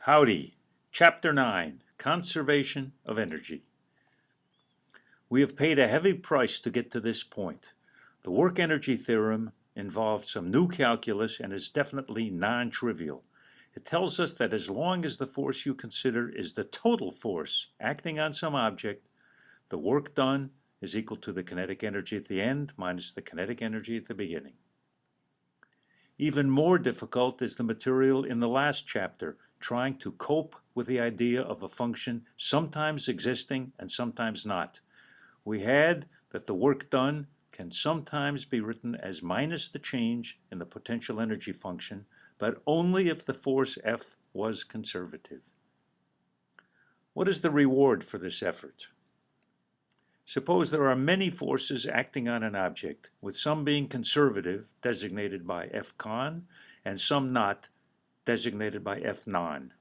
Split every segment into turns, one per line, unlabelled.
Howdy, Chapter 9, Conservation of Energy. We have paid a heavy price to get to this point. The work energy theorem involves some new calculus and is definitely non-trivial. It tells us that as long as the force you consider is the total force acting on some object, the work done is equal to the kinetic energy at the end minus the kinetic energy at the beginning. Even more difficult is the material in the last chapter, trying to cope with the idea of a function sometimes existing and sometimes not. We had that the work done can sometimes be written as minus the change in the potential energy function, but only if the force F was conservative. What is the reward for this effort? Suppose there are many forces acting on an object, with some being conservative, designated by F con, and some not, designated by F non.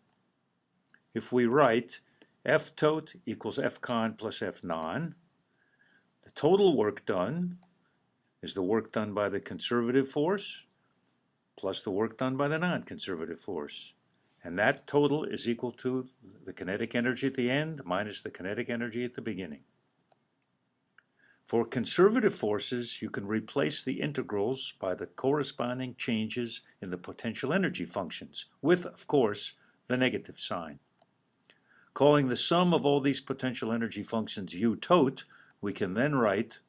If we write F tot equals F con plus F non, the total work done is the work done by the conservative force plus the work done by the non-conservative force. And that total is equal to the kinetic energy at the end minus the kinetic energy at the beginning. For conservative forces, you can replace the integrals by the corresponding changes in the potential energy functions, with, of course, the negative sign. Calling the sum of all these potential energy functions U tot, we can then write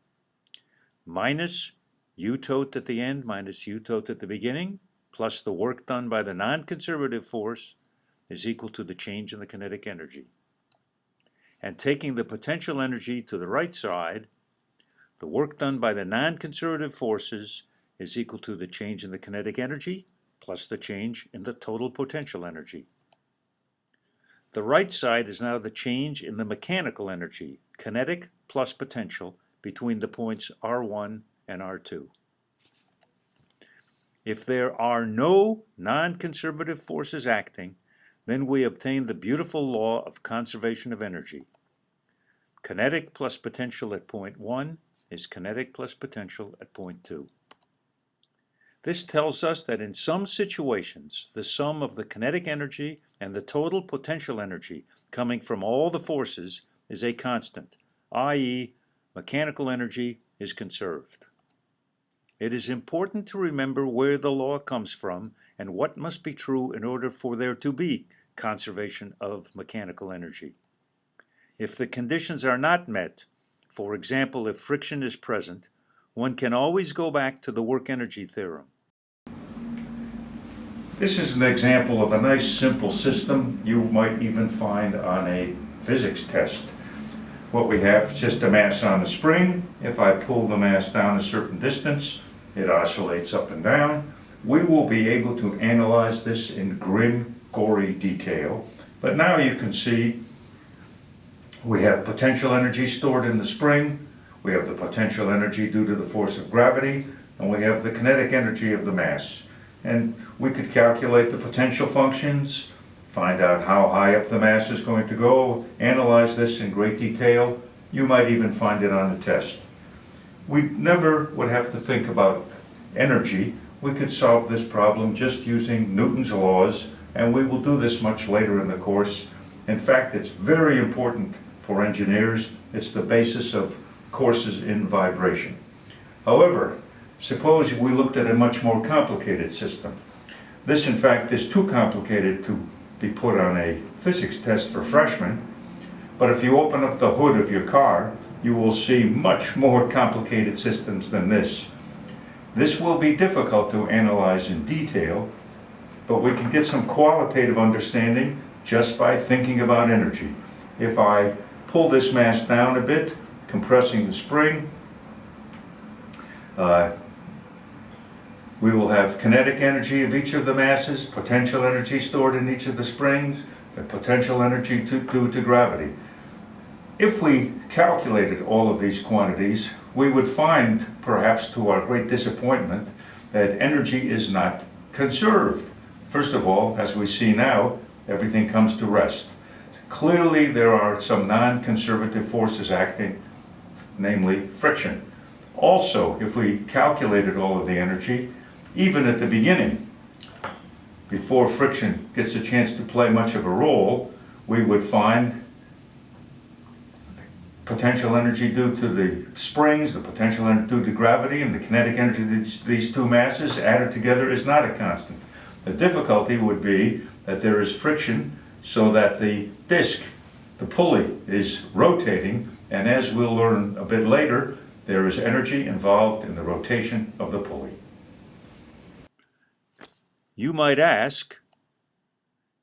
minus U tot at the end minus U tot at the beginning, plus the work done by the non-conservative force is equal to the change in the kinetic energy. And taking the potential energy to the right side, the work done by the non-conservative forces is equal to the change in the kinetic energy plus the change in the total potential energy. The right side is now the change in the mechanical energy, kinetic plus potential, between the points R1 and R2. If there are no non-conservative forces acting, then we obtain the beautiful law of conservation of energy. Kinetic plus potential at point 1 is kinetic plus potential at point 2. This tells us that in some situations, the sum of the kinetic energy and the total potential energy coming from all the forces is a constant, i.e., mechanical energy is conserved. It is important to remember where the law comes from and what must be true in order for there to be conservation of mechanical energy. If the conditions are not met, for example, if friction is present, one can always go back to the work energy theorem. This is an example of a nice simple system you might even find on a physics test. What we have is just a mass on a spring. If I pull the mass down a certain distance, it oscillates up and down. We will be able to analyze this in grim, gory detail. But now you can see we have potential energy stored in the spring, we have the potential energy due to the force of gravity, and we have the kinetic energy of the mass. And we could calculate the potential functions, find out how high up the mass is going to go, analyze this in great detail. You might even find it on the test. We never would have to think about energy. We could solve this problem just using Newton's laws, and we will do this much later in the course. In fact, it's very important for engineers. It's the basis of courses in vibration. However, suppose we looked at a much more complicated system. This, in fact, is too complicated to be put on a physics test for freshmen, but if you open up the hood of your car, you will see much more complicated systems than this. This will be difficult to analyze in detail, but we can get some qualitative understanding just by thinking about energy. If I pull this mass down a bit, compressing the spring, we will have kinetic energy of each of the masses, potential energy stored in each of the springs, and potential energy due to gravity. If we calculated all of these quantities, we would find, perhaps to our great disappointment, that energy is not conserved. First of all, as we see now, everything comes to rest. Clearly, there are some non-conservative forces acting, namely friction. Also, if we calculated all of the energy, even at the beginning, before friction gets a chance to play much of a role, we would find potential energy due to the springs, the potential energy due to gravity, and the kinetic energy of these two masses added together is not a constant. The difficulty would be that there is friction so that the disk, the pulley, is rotating, and as we'll learn a bit later, there is energy involved in the rotation of the pulley. You might ask,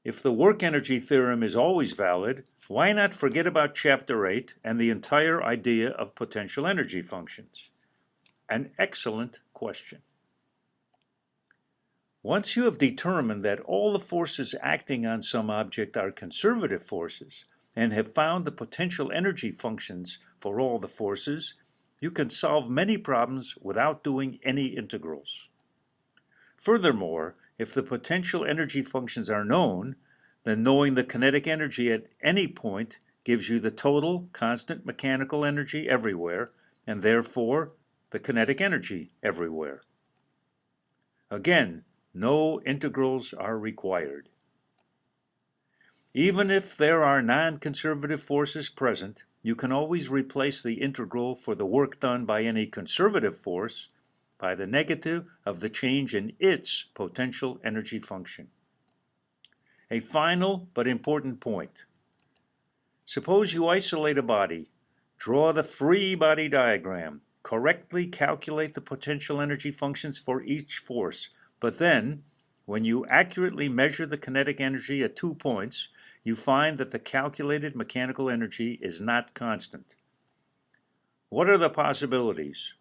if the work energy theorem is always valid, why not forget about Chapter 8 and the entire idea of potential energy functions? An excellent question. Once you have determined that all the forces acting on some object are conservative forces and have found the potential energy functions for all the forces, you can solve many problems without doing any integrals. Furthermore, if the potential energy functions are known, then knowing the kinetic energy at any point gives you the total constant mechanical energy everywhere, and therefore the kinetic energy everywhere. Again, no integrals are required. Even if there are non-conservative forces present, you can always replace the integral for the work done by any conservative force by the negative of the change in its potential energy function. A final but important point. Suppose you isolate a body, draw the free body diagram, correctly calculate the potential energy functions for each force, but then, when you accurately measure the kinetic energy at 2 points, you find that the calculated mechanical energy is not constant. What are the possibilities?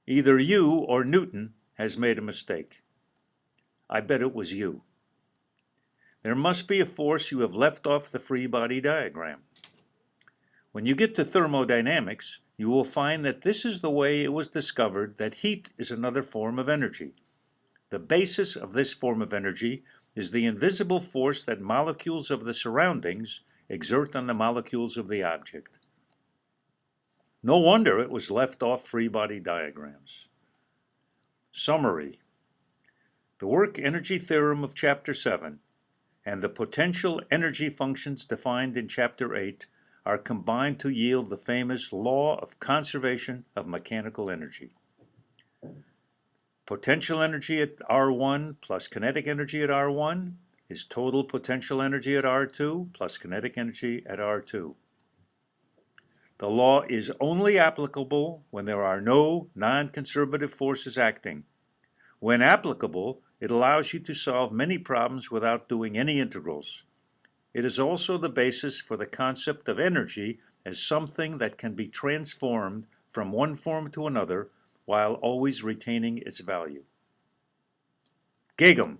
Either you or Newton has made a mistake. I bet it was you. There must be a force you have left off the free body diagram. When you get to thermodynamics, you will find that this is the way it was discovered that heat is another form of energy. The basis of this form of energy is the invisible force that molecules of the surroundings exert on the molecules of the object. No wonder it was left off free body diagrams. Summary. The work energy theorem of Chapter 7 and the potential energy functions defined in Chapter 8 are combined to yield the famous law of conservation of mechanical energy. Potential energy at R1 plus kinetic energy at R1 is total potential energy at R2 plus kinetic energy at R2. The law is only applicable when there are no non-conservative forces acting. When applicable, it allows you to solve many problems without doing any integrals. It is also the basis for the concept of energy as something that can be transformed from one form to another while always retaining its value. Gagum.